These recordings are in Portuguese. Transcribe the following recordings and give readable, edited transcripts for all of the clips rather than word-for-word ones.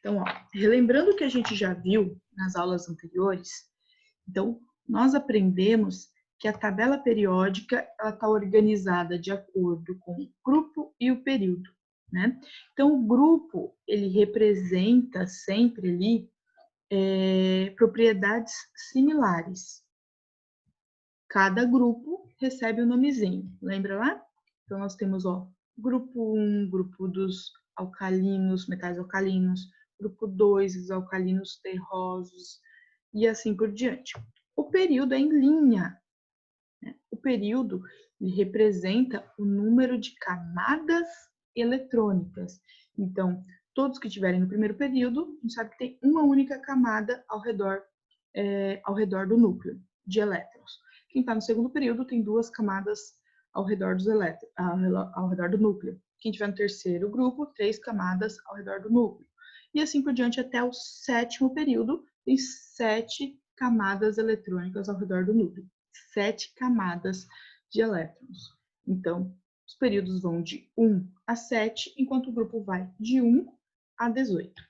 Então, ó, relembrando o que a gente já viu nas aulas anteriores, então, nós aprendemos que a tabela periódica está organizada de acordo com o grupo e o período, né? Então, o grupo, ele representa sempre ali propriedades similares. Cada grupo recebe um nomezinho, lembra lá? Então, nós temos, ó, grupo 1, grupo dos alcalinos, metais alcalinos, grupo 2, os alcalinos terrosos, e assim por diante. O período é em linha, né? O período ele representa o número de camadas eletrônicas. Então, todos que estiverem no primeiro período, a gente sabe que tem uma única camada ao redor do núcleo de elétrons. Quem está no segundo período tem duas camadas ao redor dos elétrons, ao redor do núcleo. Quem estiver no terceiro grupo, 3 camadas ao redor do núcleo. E assim por diante até o sétimo período, tem 7 camadas eletrônicas ao redor do núcleo. 7 camadas de elétrons. Então, os períodos vão de 1 a 7, enquanto o grupo vai de 1 a 18.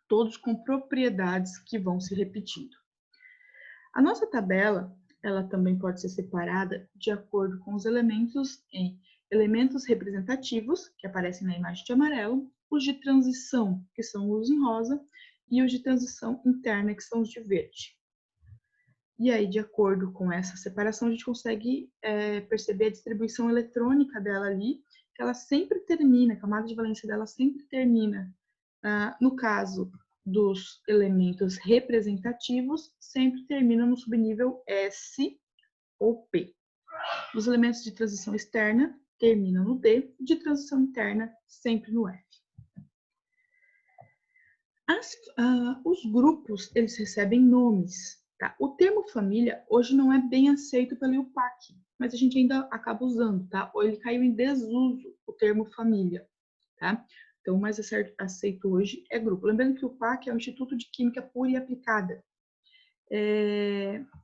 Todos com propriedades que vão se repetindo. A nossa tabela, ela também pode ser separada de acordo com os elementos em elementos representativos, que aparecem na imagem de amarelo, os de transição, que são os em rosa, e os de transição interna, que são os de verde. E aí, de acordo com essa separação, a gente consegue perceber a distribuição eletrônica dela ali, que ela sempre termina, a camada de valência dela sempre termina. No caso dos elementos representativos, sempre termina no subnível S ou P. Os elementos de transição externa terminam no D, de transição interna sempre no F. Os grupos, eles recebem nomes. Tá? O termo família hoje não é bem aceito pelo IUPAC, mas a gente ainda acaba usando, tá? Ou ele caiu em desuso, o termo família, tá? Então, o mais aceito hoje é grupo. Lembrando que o IUPAC é o Instituto de Química Pura e Aplicada.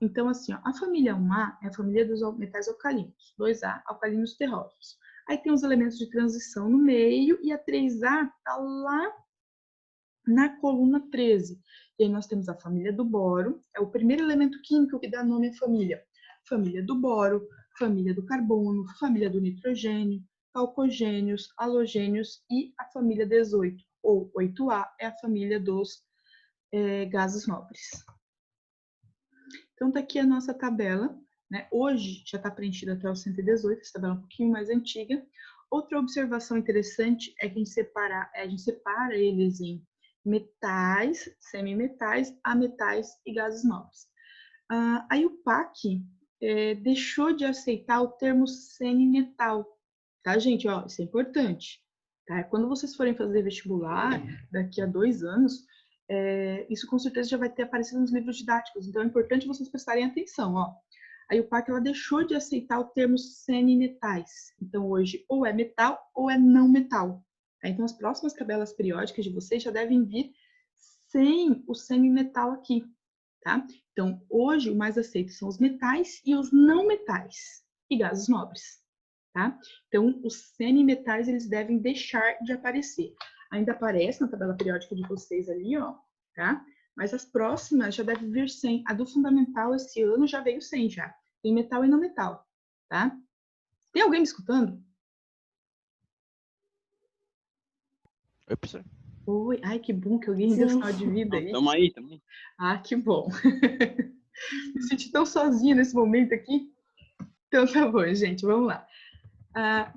Então, assim, ó, a família 1A é a família dos metais alcalinos, 2A, alcalinos terrosos. Aí tem os elementos de transição no meio e a 3A está lá na coluna 13. E aí nós temos a família do boro, é o primeiro elemento químico que dá nome à família. Família do boro, família do carbono, família do nitrogênio, calcogênios, halogênios e a família 18, ou 8A, é a família dos gases nobres. Então, tá aqui a nossa tabela, né? Hoje já está preenchida até o 118, essa tabela é um pouquinho mais antiga. Outra observação interessante é que a gente separa eles em metais, semimetais, ametais e gases nobres. Aí o PAC deixou de aceitar o termo semimetal, tá, gente? Ó, isso é importante, tá? Quando vocês forem fazer vestibular, daqui a 2 anos, isso com certeza já vai ter aparecido nos livros didáticos, então é importante vocês prestarem atenção, ó. A IUPAC, ela deixou de aceitar o termo semimetais, então hoje ou é metal ou é não metal. Tá? Então as próximas tabelas periódicas de vocês já devem vir sem o semimetal aqui, tá? Então hoje o mais aceito são os metais e os não metais e gases nobres, tá? Então os semimetais eles devem deixar de aparecer. Ainda aparece na tabela periódica de vocês ali, ó, tá? Mas as próximas já devem vir sem. A do fundamental esse ano já veio sem já. Tem metal e não metal, tá? Tem alguém me escutando? Oi, professor. Oi, ai que bom que alguém deu sinal de vida aí. Tamo aí. Ah, que bom. Me senti tão sozinha nesse momento aqui. Então tá bom, gente, vamos lá.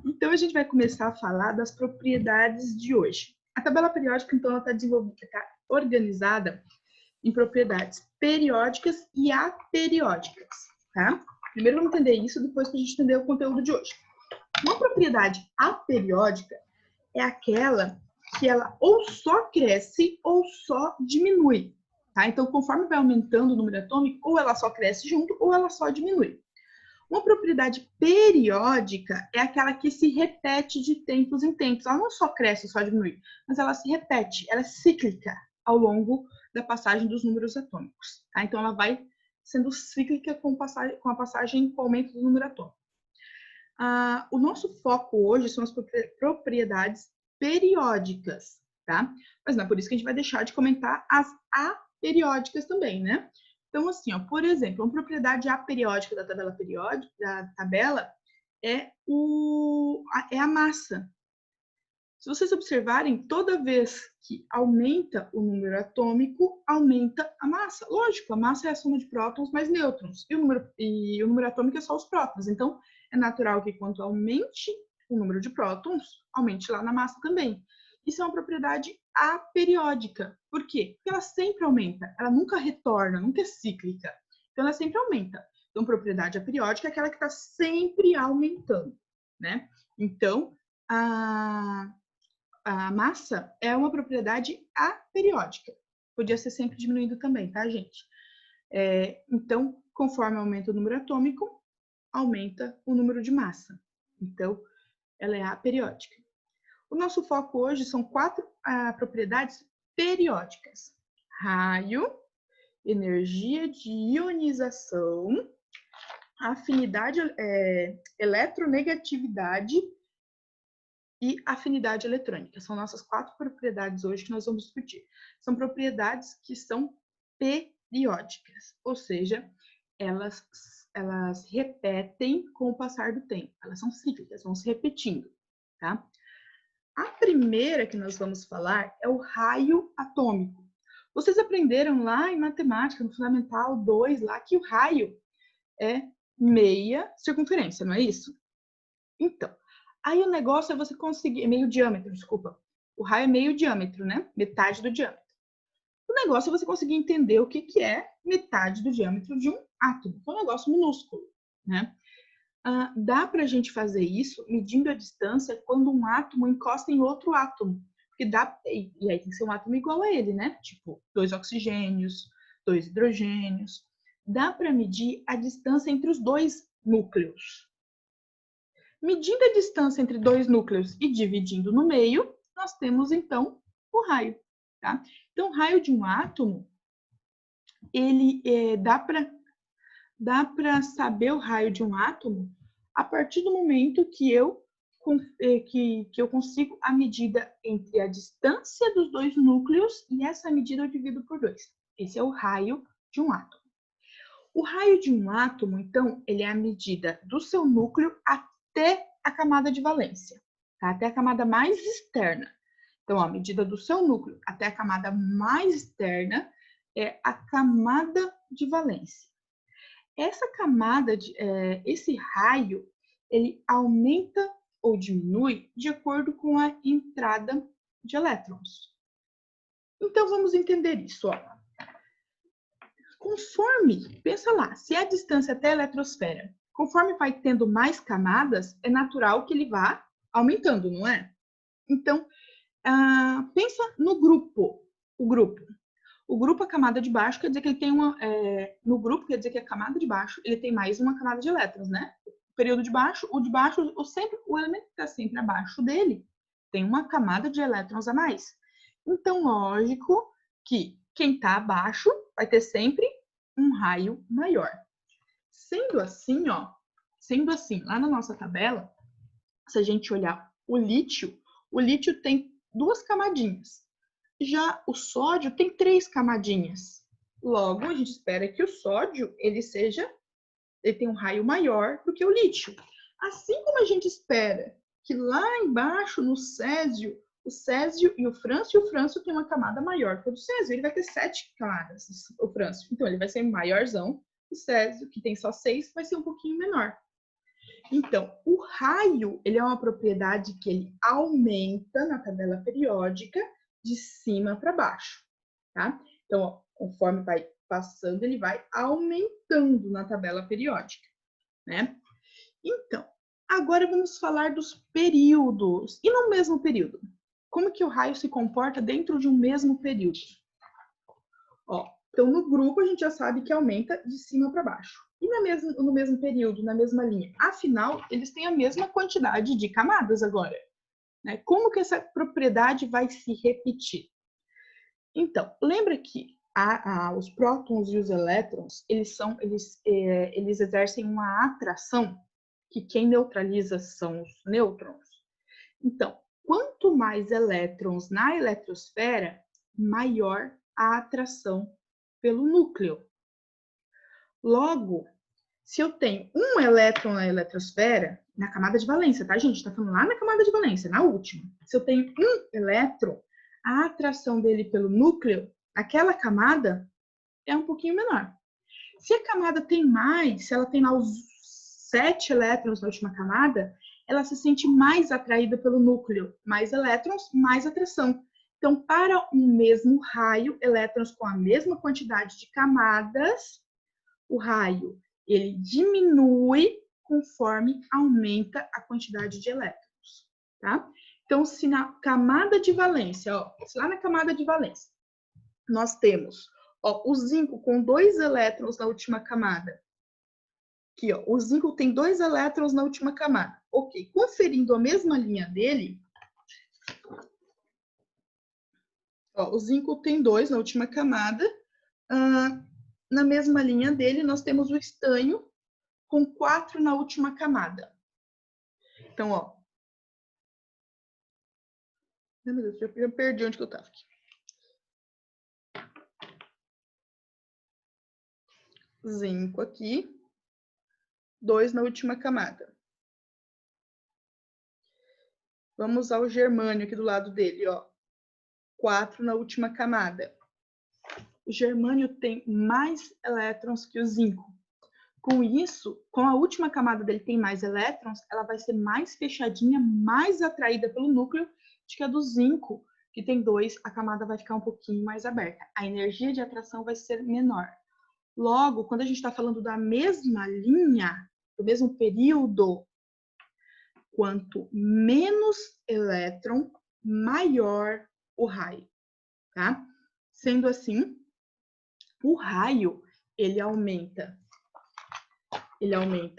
Então a gente vai começar a falar das propriedades de hoje. A tabela periódica, então, ela está organizada em propriedades periódicas e aperiódicas, tá? Primeiro vamos entender isso, depois para a gente entender o conteúdo de hoje. Uma propriedade aperiódica é aquela que ela ou só cresce ou só diminui, tá? Então, conforme vai aumentando o número atômico, ou ela só cresce junto ou ela só diminui. Uma propriedade periódica é aquela que se repete de tempos em tempos. Ela não só cresce, só diminui, mas ela se repete, ela é cíclica ao longo da passagem dos números atômicos. Tá? Então, ela vai sendo cíclica com a passagem com o aumento do número atômico. O nosso foco hoje são as propriedades periódicas. tá? Mas não é por isso que a gente vai deixar de comentar as aperiódicas também, né? Então, assim, ó, por exemplo, uma propriedade aperiódica da tabela periódica, é a massa. Se vocês observarem, toda vez que aumenta o número atômico, aumenta a massa. Lógico, a massa é a soma de prótons mais nêutrons, e o número atômico é só os prótons. Então, é natural que quanto aumente o número de prótons, aumente lá na massa também. Isso é uma propriedade aperiódica. Por quê? Porque ela sempre aumenta, ela nunca retorna, nunca é cíclica. Então, ela sempre aumenta. Então, propriedade aperiódica é aquela que está sempre aumentando, né? Então, a massa é uma propriedade aperiódica. Podia ser sempre diminuindo também, tá, gente? Então, conforme aumenta o número atômico, aumenta o número de massa. Então, ela é aperiódica. O nosso foco hoje são 4 propriedades periódicas: raio, energia de ionização, afinidade, eletronegatividade e afinidade eletrônica. São nossas 4 propriedades hoje que nós vamos discutir. São propriedades que são periódicas, ou seja, elas repetem com o passar do tempo. Elas são cíclicas, vão se repetindo, tá? A primeira que nós vamos falar é o raio atômico. Vocês aprenderam lá em matemática, no Fundamental 2, lá que o raio é meia circunferência, não é isso? Então, aí o negócio é você conseguir... meio diâmetro, desculpa. O raio é meio diâmetro, né? Metade do diâmetro. O negócio é você conseguir entender o que é metade do diâmetro de um átomo. É um negócio minúsculo, né? Dá para a gente fazer isso medindo a distância quando um átomo encosta em outro átomo. Porque e aí tem que ser um átomo igual a ele, né? Tipo, 2 oxigênios, 2 hidrogênios. Dá para medir a distância entre os 2 núcleos. Medindo a distância entre 2 núcleos e dividindo no meio, nós temos, então, o raio. Tá? Então, o raio de um átomo, ele dá para saber o raio de um átomo a partir do momento que eu consigo a medida entre a distância dos 2 núcleos e essa medida eu divido por 2. Esse é o raio de um átomo. O raio de um átomo, então, ele é a medida do seu núcleo até a camada de valência, tá? Até a camada mais externa. Então, a medida do seu núcleo até a camada mais externa é a camada de valência. Essa camada, esse raio, ele aumenta ou diminui de acordo com a entrada de elétrons. Então, vamos entender isso, ó. Conforme, pensa lá, se a distância até a eletrosfera, conforme vai tendo mais camadas, é natural que ele vá aumentando, não é? Então, pensa no grupo. O grupo, a camada de baixo, quer dizer que ele tem no grupo, quer dizer que a camada de baixo, ele tem mais uma camada de elétrons, né? O período de baixo, o elemento que está sempre abaixo dele, tem uma camada de elétrons a mais. Então, lógico que quem está abaixo vai ter sempre um raio maior. Sendo assim, lá na nossa tabela, se a gente olhar o lítio tem 2 camadinhas. Já o sódio tem 3 camadinhas. Logo, a gente espera que o sódio ele tenha um raio maior do que o lítio. Assim como a gente espera que lá embaixo no césio, o césio e o frâncio tem uma camada maior que a do césio. Ele vai ter 7 camadas, o frâncio. Então, ele vai ser maiorzão. O césio, que tem só 6, vai ser um pouquinho menor. Então, o raio, ele é uma propriedade que ele aumenta na tabela periódica de cima para baixo, tá? Então, ó, conforme vai passando, ele vai aumentando na tabela periódica, né? Então, agora vamos falar dos períodos. E no mesmo período? Como que o raio se comporta dentro de um mesmo período? Ó, então, no grupo, a gente já sabe que aumenta de cima para baixo. E no mesmo período, na mesma linha? Afinal, eles têm a mesma quantidade de camadas agora. Né? Como que essa propriedade vai se repetir? Então, lembra que os prótons e os elétrons, eles exercem uma atração, que quem neutraliza são os nêutrons. Então, quanto mais elétrons na eletrosfera, maior a atração pelo núcleo. Logo, se eu tenho um elétron na eletrosfera, na camada de valência, tá, gente? Está falando lá na camada de valência, na última. Se eu tenho um elétron, a atração dele pelo núcleo, aquela camada, é um pouquinho menor. Se a camada tem mais, se ela tem lá os 7 elétrons na última camada, ela se sente mais atraída pelo núcleo. Mais elétrons, mais atração. Então, para um mesmo raio, elétrons com a mesma quantidade de camadas, o raio ele diminui conforme aumenta a quantidade de elétrons, tá? Então, se na camada de valência, ó, se lá na camada de valência, nós temos, ó, o zinco com 2 elétrons na última camada. Aqui, ó, o zinco tem 2 elétrons na última camada. Ok, conferindo a mesma linha dele, ó, o zinco tem 2 na última camada. Na mesma linha dele, nós temos o estanho com 4 na última camada. Então, ó. Meu Deus, eu perdi onde que eu estava aqui. Zinco aqui. 2 na última camada. Vamos ao germânio aqui do lado dele, ó. 4 na última camada. O germânio tem mais elétrons que o zinco. Com isso, com a última camada dele tem mais elétrons, ela vai ser mais fechadinha, mais atraída pelo núcleo do que a do zinco, que tem 2, a camada vai ficar um pouquinho mais aberta. A energia de atração vai ser menor. Logo, quando a gente está falando da mesma linha, do mesmo período, quanto menos elétron, maior o raio, tá? Sendo assim, o raio, ele aumenta,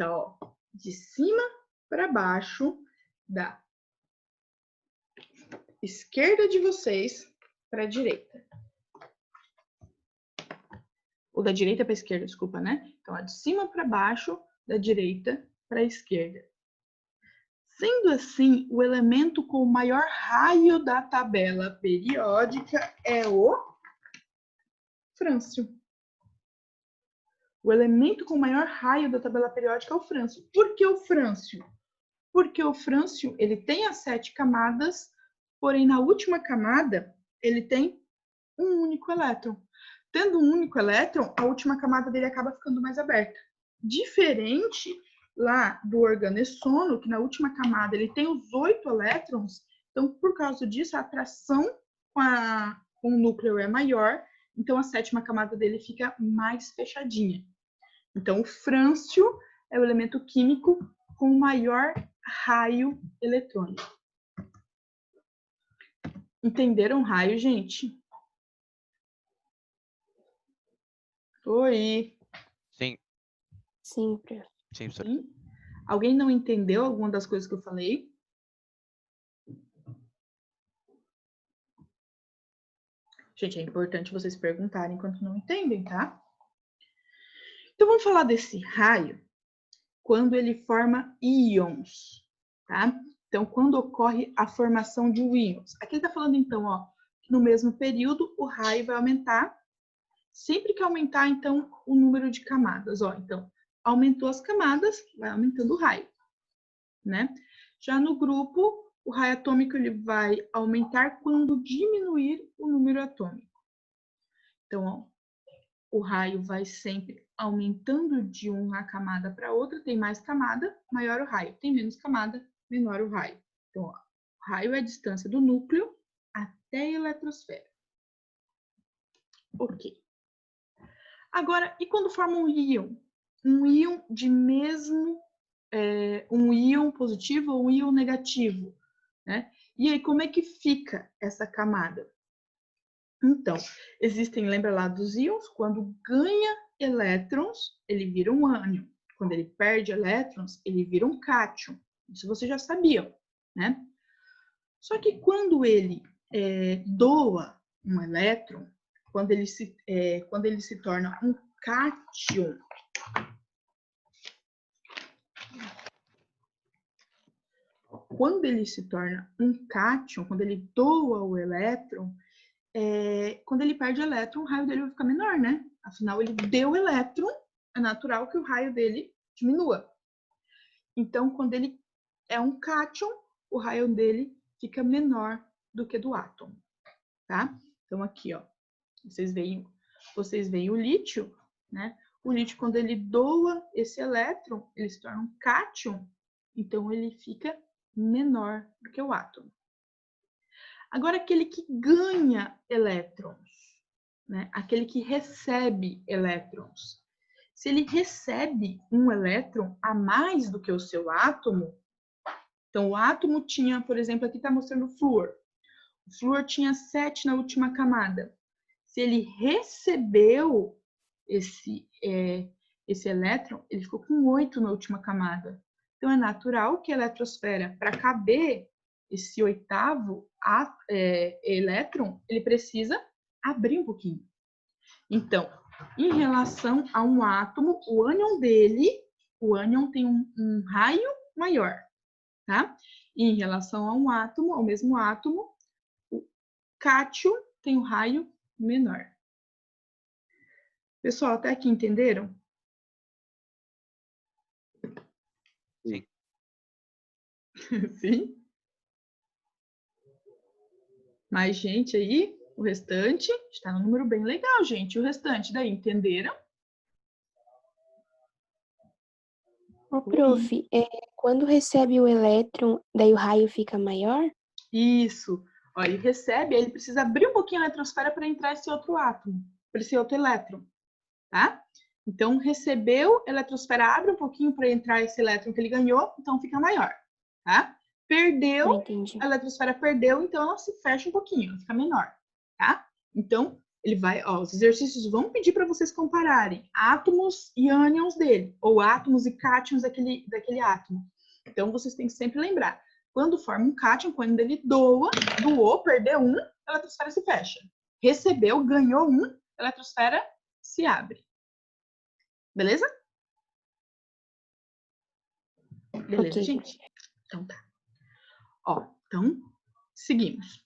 ó, de cima para baixo, da esquerda de vocês para a direita. Ou da direita para a esquerda, desculpa, né? Então, ó, de cima para baixo, da direita para a esquerda. Sendo assim, o elemento com o maior raio da tabela periódica é o frâncio. O elemento com o maior raio da tabela periódica é o frâncio. Por que o frâncio? Porque o frâncio, ele tem as 7 camadas, porém na última camada ele tem um único elétron. Tendo um único elétron, a última camada dele acaba ficando mais aberta. Diferente lá do organessono, que na última camada ele tem os 8 elétrons, então por causa disso a atração com o núcleo é maior, então a 7ª camada dele fica mais fechadinha. Então o frâncio é o elemento químico com o maior raio eletrônico. Entenderam raio, gente? Oi. Sim. Sim, prof. Sim, professor. Sim? Alguém não entendeu alguma das coisas que eu falei? Gente, é importante vocês perguntarem enquanto não entendem, tá? Então, vamos falar desse raio quando ele forma íons, tá? Então, quando ocorre a formação de íons. Aqui ele tá falando, então, ó, que no mesmo período o raio vai aumentar. Sempre que aumentar, então, o número de camadas, ó. Então, aumentou as camadas, vai aumentando o raio, né? Já no grupo, o raio atômico ele vai aumentar quando diminuir o número atômico. Então, ó, o raio vai sempre aumentando de uma camada para outra, tem mais camada, maior o raio. Tem menos camada, menor o raio. Então, ó, o raio é a distância do núcleo até a eletrosfera. Ok. Agora, e quando forma um íon? Um íon de mesmo, um íon positivo ou um íon negativo, né? E aí, como é que fica essa camada? Então, existem, lembra lá dos íons? Quando ganha elétrons, ele vira um ânion. Quando ele perde elétrons, ele vira um cátion. Isso vocês já sabiam, né? Só que quando ele doa um elétron, quando ele se torna um cátion, quando ele se torna um cátion, quando ele doa o elétron, quando ele perde elétron, o raio dele vai ficar menor, né? Afinal, ele deu elétron, é natural que o raio dele diminua. Então, quando ele é um cátion, o raio dele fica menor do que do átomo, tá? Então, aqui, ó, vocês veem o lítio, né? O lítio, quando ele doa esse elétron, ele se torna um cátion, então ele fica menor do que o átomo. Agora, aquele que ganha elétrons, né? Aquele que recebe elétrons. Se ele recebe um elétron a mais do que o seu átomo, então o átomo tinha, por exemplo, aqui está mostrando o flúor. O flúor tinha 7 na última camada. Se ele recebeu esse elétron, ele ficou com 8 na última camada. Então, é natural que a eletrosfera, para caber esse oitavo elétron, ele precisa abrir um pouquinho. Então, em relação a um átomo, o ânion tem um raio maior, tá? E em relação a um átomo, ao mesmo átomo, o cátion tem um raio menor. Pessoal, até aqui entenderam? Sim. Sim? Mais gente aí? O restante está no número bem legal, gente. O restante daí, entenderam? Ô, prof, quando recebe o elétron, daí o raio fica maior? Isso. Ó, ele recebe, aí ele precisa abrir um pouquinho a eletrosfera para entrar esse outro átomo, para esse outro elétron, tá? Então, recebeu, a eletrosfera abre um pouquinho para entrar esse elétron que ele ganhou, então fica maior, tá? Perdeu, Entendi. a eletrosfera perdeu, então ela se fecha um pouquinho, ela fica menor, tá? Então, ele vai, ó, os exercícios vão pedir para vocês compararem átomos e ânions dele, ou átomos e cátions daquele átomo. Então, vocês têm que sempre lembrar, quando forma um cátion, quando ele doou, perdeu um, a eletrosfera se fecha. Recebeu, ganhou um, a eletrosfera se abre. Beleza? Beleza, Ok. gente? Então tá. Ó, então, seguimos.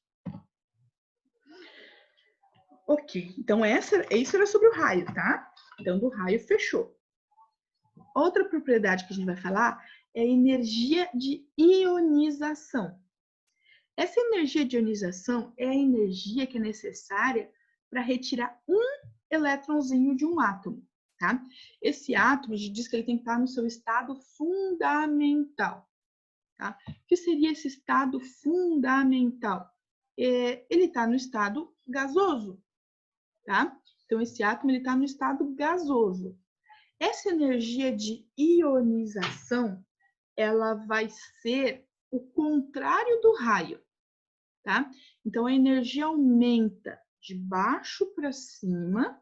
Ok, então isso era sobre o raio, tá? Então, do raio, fechou. Outra propriedade que a gente vai falar é a energia de ionização. Essa energia de ionização é a energia que é necessária para retirar um elétronzinho de um átomo, tá? Esse átomo, a gente diz que ele tem que estar no seu estado fundamental, tá? O que seria esse estado fundamental? Ele está no estado gasoso, tá? Então, esse átomo está no estado gasoso. Essa energia de ionização, ela vai ser o contrário do raio, tá? Então, a energia aumenta de baixo para cima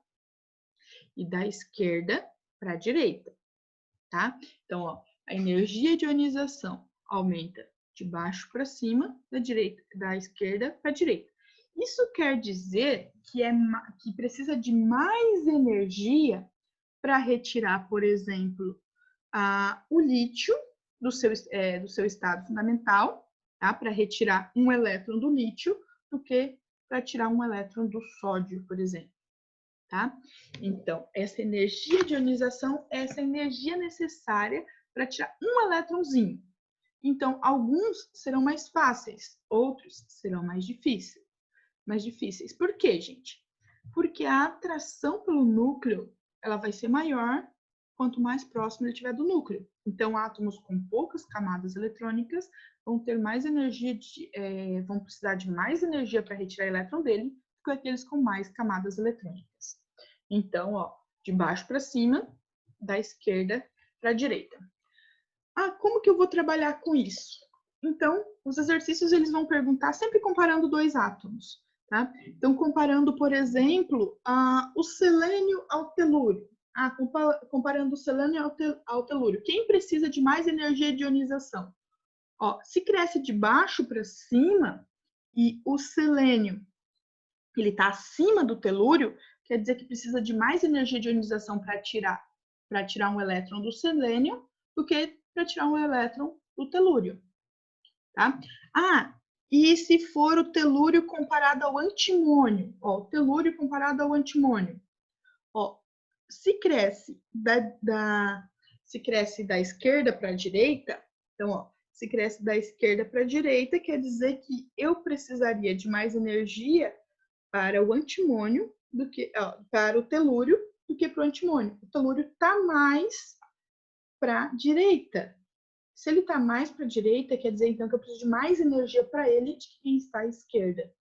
e da esquerda para a direita, tá? Então, ó, a energia de ionização aumenta de baixo para cima, da esquerda para a direita. Isso quer dizer que precisa de mais energia para retirar, por exemplo, o lítio do seu estado fundamental, tá? Para retirar um elétron do lítio, do que para tirar um elétron do sódio, por exemplo. Tá? Então, essa energia de ionização é essa energia necessária para tirar um elétronzinho. Então, alguns serão mais fáceis, outros serão mais difíceis. Por quê, gente? Porque a atração pelo núcleo, ela vai ser maior quanto mais próximo ele estiver do núcleo. Então, átomos com poucas camadas eletrônicas vão ter mais energia, vão precisar de mais energia para retirar elétron dele do que aqueles com mais camadas eletrônicas. Então, ó, de baixo para cima, da esquerda para a direita. Como que eu vou trabalhar com isso? Então, os exercícios eles vão perguntar sempre comparando dois átomos, tá? Então, comparando, por exemplo, o selênio ao telúrio. Comparando o selênio ao telúrio. Quem precisa de mais energia de ionização? Ó, se cresce de baixo para cima e o selênio ele está acima do telúrio, quer dizer que precisa de mais energia de ionização para tirar um elétron do selênio do que para tirar um elétron do telúrio. tá? Ah, e se for o telúrio comparado ao antimônio? Ó, o telúrio comparado ao antimônio. Ó, se cresce se cresce da esquerda para a direita, então, ó, se cresce da esquerda para a direita, quer dizer que eu precisaria de mais energia para o antimônio do que para o telúrio do que para o antimônio. O telúrio está mais para a direita. Se ele está mais para a direita, quer dizer então que eu preciso de mais energia para ele de quem está à esquerda.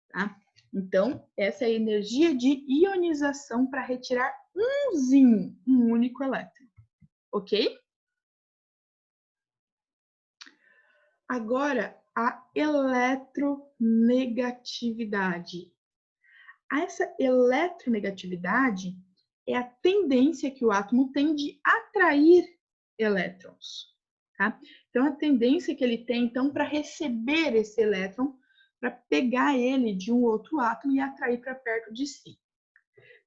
Tá? Então, essa é a energia de ionização para retirar um único elétron. Ok? Agora, a eletronegatividade. Essa eletronegatividade é a tendência que o átomo tem de atrair elétrons. Tá? Então, a tendência que ele tem, então, para receber esse elétron, para pegar ele de um outro átomo e atrair para perto de si.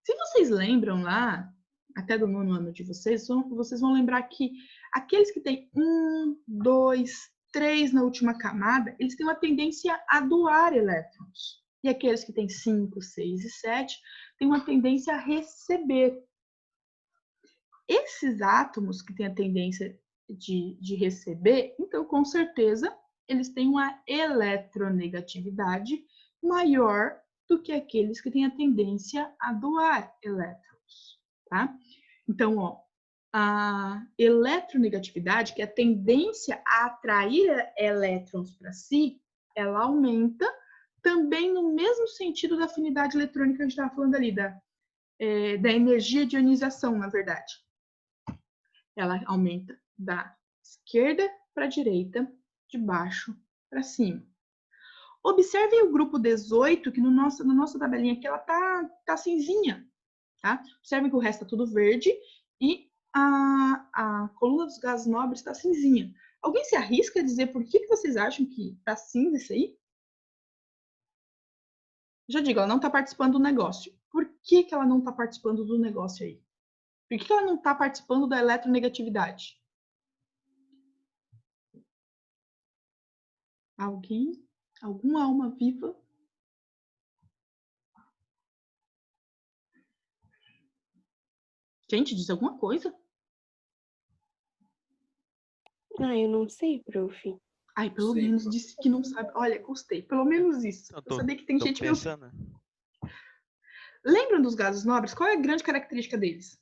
Se vocês lembram lá, até do nono ano de vocês vão lembrar que aqueles que têm 1, 2, 3 na última camada, eles têm uma tendência a doar elétrons. E aqueles que têm 5, 6 e 7 têm uma tendência a receber. Esses átomos que têm a tendência de receber, então, com certeza, eles têm uma eletronegatividade maior do que aqueles que têm a tendência a doar elétrons, tá? Então, ó, a eletronegatividade, que é a tendência a atrair elétrons para si, ela aumenta também no mesmo sentido da afinidade eletrônica que a gente estava falando ali, da energia de ionização, na verdade. Ela aumenta da esquerda para a direita, de baixo para cima. Observem o grupo 18, que na nossa tabelinha aqui ela tá cinzinha, tá? Observem que o resto está tudo verde e a coluna dos gases nobres está cinzinha. Alguém se arrisca a dizer por que vocês acham que está cinza isso aí? Já digo, ela não está participando do negócio. Por que ela não está participando do negócio aí? Por que ela não está participando da eletronegatividade? Alguém? Alguma alma viva? Gente, diz alguma coisa? Ah, eu não sei, prof. Ai, pelo menos disse que não sabe. Olha, gostei. Pelo menos isso. Eu sabia que tem gente pensando. Lembram dos gases nobres? Qual é a grande característica deles?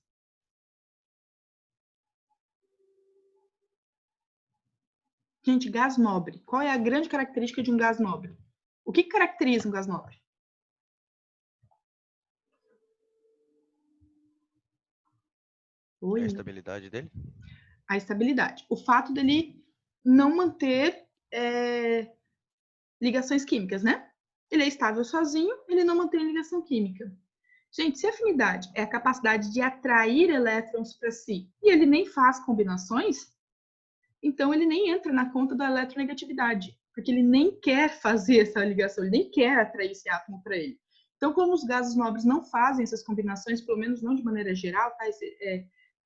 Gente, gás nobre. Qual é a grande característica de um gás nobre? O que caracteriza um gás nobre? Oi? A estabilidade dele? A estabilidade. O fato dele não manter ligações químicas, né? Ele é estável sozinho, ele não mantém ligação química. Gente, se a afinidade é a capacidade de atrair elétrons para si e ele nem faz combinações, então ele nem entra na conta da eletronegatividade, porque ele nem quer fazer essa ligação, ele nem quer atrair esse átomo para ele. Então, como os gases nobres não fazem essas combinações, pelo menos não de maneira geral, tá?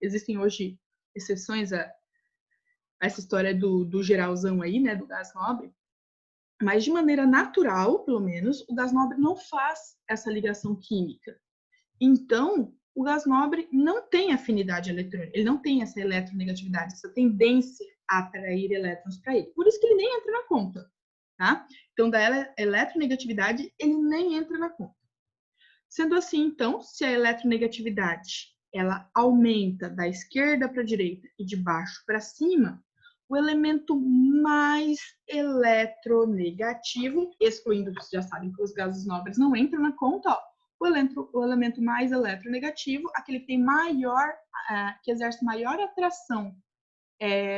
Existem hoje exceções a essa história do geralzão aí, né, do gás nobre, mas de maneira natural, pelo menos, o gás nobre não faz essa ligação química. Então, o gás nobre não tem afinidade eletrônica, ele não tem essa eletronegatividade, essa tendência a atrair elétrons para ele. Por isso que ele nem entra na conta, tá? Então, da eletronegatividade, ele nem entra na conta. Sendo assim, então, se a eletronegatividade ela aumenta da esquerda para a direita e de baixo para cima, o elemento mais eletronegativo, excluindo, vocês já sabem que os gases nobres não entram na conta, ó, o elemento mais eletronegativo, aquele que tem maior, que exerce maior atração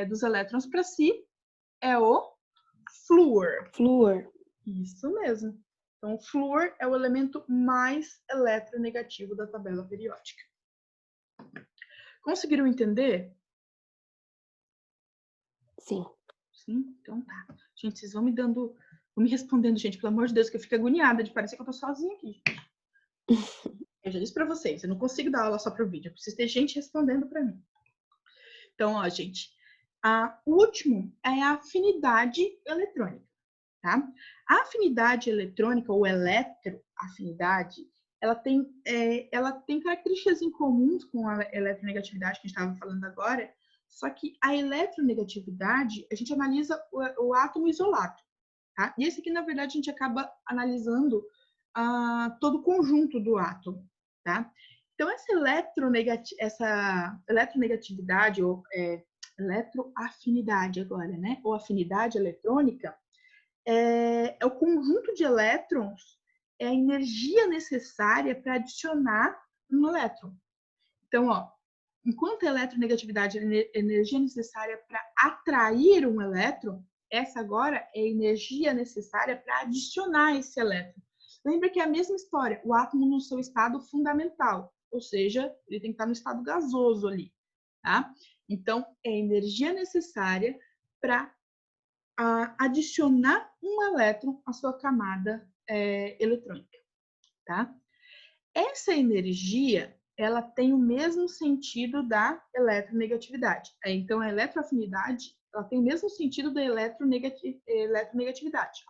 dos elétrons para si, é o flúor. Flúor. Isso mesmo. Então, o flúor é o elemento mais eletronegativo da tabela periódica. Conseguiram entender? Sim. Sim? Então tá. Gente, vocês vão me respondendo, gente, pelo amor de Deus, que eu fico agoniada de parecer que eu tô sozinha aqui. Eu já disse pra vocês, eu não consigo dar aula só pro vídeo, eu preciso ter gente respondendo pra mim. Então, ó, gente, O último é a afinidade eletrônica, tá? A afinidade eletrônica, ou eletroafinidade, ela tem características em comuns com a eletronegatividade que a gente estava falando agora, só que a eletronegatividade, a gente analisa o átomo isolado, tá? E esse aqui, na verdade, a gente acaba analisando todo o conjunto do átomo, tá? Então, essa eletronegatividade, ou eletroafinidade agora, né? Ou afinidade eletrônica, é o conjunto de elétrons, é a energia necessária para adicionar um elétron. Então, ó, enquanto a eletronegatividade é a energia necessária para atrair um elétron, essa agora é a energia necessária para adicionar esse elétron. Lembra que é a mesma história, o átomo no seu estado fundamental, ou seja, ele tem que estar no estado gasoso ali, tá? Então, é a energia necessária para adicionar um elétron à sua camada eletrônica, tá? Essa energia, ela tem o mesmo sentido da eletronegatividade. Então, a eletroafinidade, ela tem o mesmo sentido da eletronegatividade.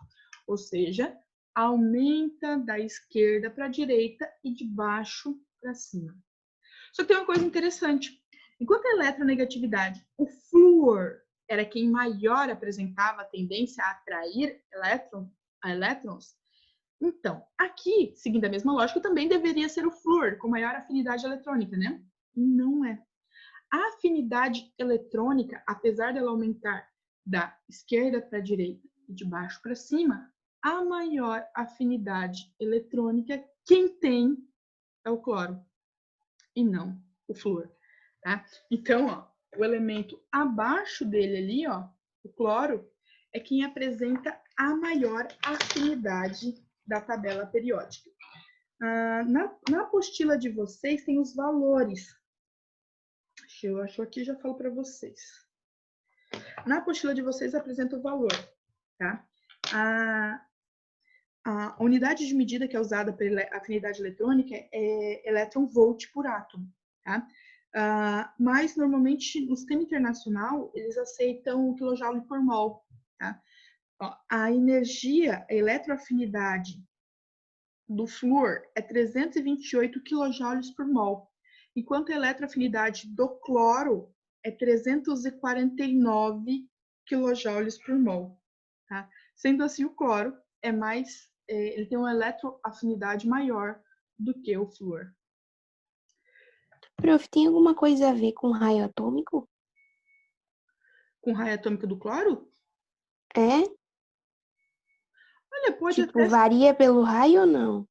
Ou seja, aumenta da esquerda para a direita e de baixo para cima. Só que tem uma coisa interessante. Enquanto a eletronegatividade, o flúor era quem maior apresentava a tendência a atrair elétrons, então, aqui, seguindo a mesma lógica, também deveria ser o flúor, com maior afinidade eletrônica, né? E não é. A afinidade eletrônica, apesar dela aumentar da esquerda para a direita e de baixo para cima, a maior afinidade eletrônica, quem tem é o cloro, e não o flúor, tá? Então, ó, o elemento abaixo dele ali, ó, o cloro, é quem apresenta a maior afinidade da tabela periódica. Na apostila de vocês tem os valores. Eu acho aqui, já falo para vocês. Na apostila de vocês apresenta o valor, tá? A unidade de medida que é usada pela afinidade eletrônica é elétron-volt por átomo, tá? Mas, normalmente, no sistema internacional, eles aceitam o quilojoule por mol, tá? Ó, a energia, a eletroafinidade do flúor é 328 kJ por mol, enquanto a eletroafinidade do cloro é 349 kJ por mol. Tá? Sendo assim, o cloro ele tem uma eletroafinidade maior do que o flúor. Prof, tem alguma coisa a ver com raio atômico? Com o raio atômico do cloro? É? Olha, Tipo, varia pelo raio ou não?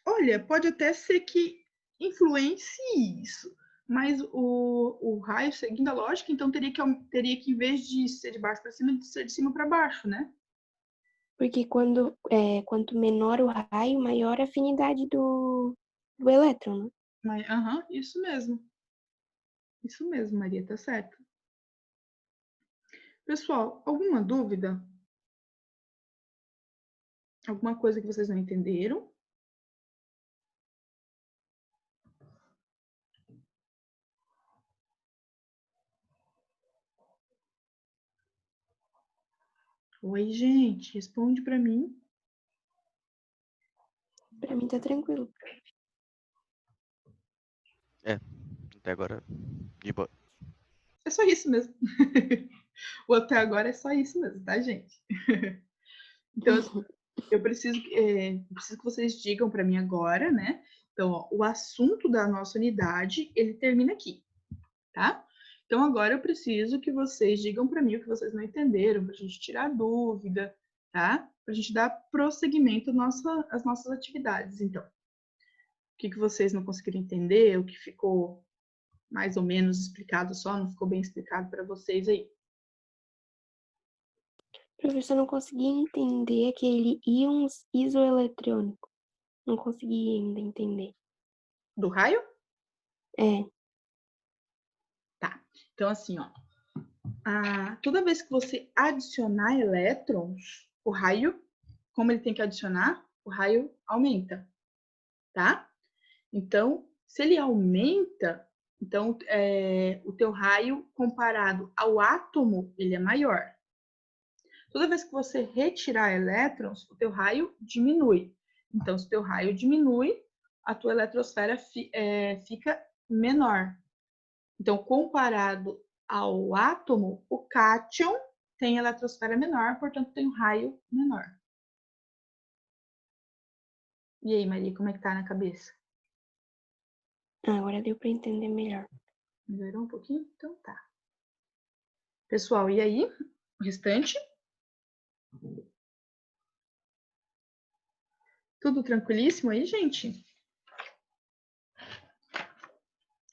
Olha, pode até ser que influencie isso, mas o raio, seguindo a lógica, então teria que, em vez de ser de baixo para cima, de ser de cima para baixo, né? Porque quanto menor o raio, maior a afinidade do elétron, né? Mas, isso mesmo. Isso mesmo, Maria, tá certo. Pessoal, alguma dúvida? Alguma coisa que vocês não entenderam? Oi, gente, responde para mim. Pra mim tá tranquilo. Até agora, de boa. É só isso mesmo. O até agora é só isso mesmo, tá, gente? Então, eu preciso que vocês digam para mim agora, né? Então, ó, o assunto da nossa unidade, ele termina aqui, tá? Então, agora eu preciso que vocês digam para mim o que vocês não entenderam, para a gente tirar dúvida, tá? Para a gente dar prosseguimento às nossas atividades. Então, o que vocês não conseguiram entender, o que ficou mais ou menos explicado só, não ficou bem explicado para vocês aí? Professor, não consegui entender aquele íon isoeletrônico. Não consegui ainda entender. Do raio? É. Tá. Então, assim, ó. Toda vez que você adicionar elétrons, o raio, como ele tem que adicionar, o raio aumenta, tá? Então, se ele aumenta, Então, o teu raio comparado ao átomo, ele é maior. Toda vez que você retirar elétrons, o teu raio diminui. Então, se o teu raio diminui, a tua eletrosfera fica menor. Então, comparado ao átomo, o cátion tem eletrosfera menor, portanto, tem um raio menor. E aí, Maria, como é que tá na cabeça? Agora deu para entender melhor. Melhorou um pouquinho? Então tá. Pessoal, e aí? O restante? Tudo tranquilíssimo aí, gente?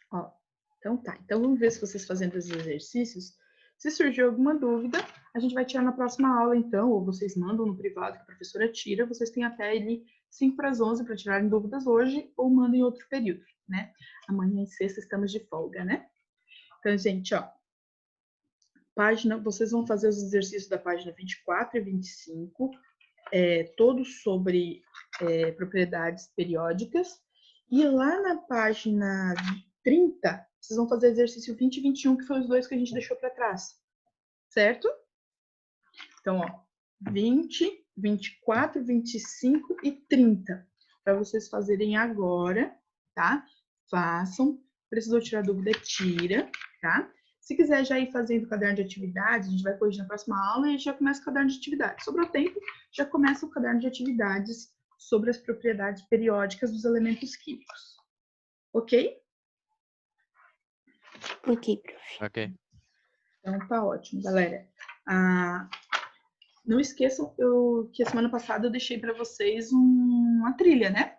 Ó, então tá. Então vamos ver se vocês fazendo os exercícios. Se surgir alguma dúvida, a gente vai tirar na próxima aula, então, ou vocês mandam no privado que a professora tira. Vocês têm até ali 5 para as 11 para tirarem dúvidas hoje, ou mandem em outro período, né? Amanhã em sexta estamos de folga, né? Então, gente, ó. Vocês vão fazer os exercícios da página 24 e 25, todos sobre propriedades periódicas. E lá na página 30, vocês vão fazer exercício 20 e 21, que foram os dois que a gente deixou para trás. Certo? Então, ó, 20, 24, 25 e 30. Para vocês fazerem agora, tá? Façam. Precisou tirar dúvida, tira, tá? Se quiser já ir fazendo o caderno de atividades, a gente vai corrigir na próxima aula e já começa o caderno de atividades. Sobrou tempo, já começa o caderno de atividades sobre as propriedades periódicas dos elementos químicos. Ok? Ok, prof. Ok. Então tá ótimo, galera. Não esqueçam que a semana passada eu deixei para vocês uma trilha, né?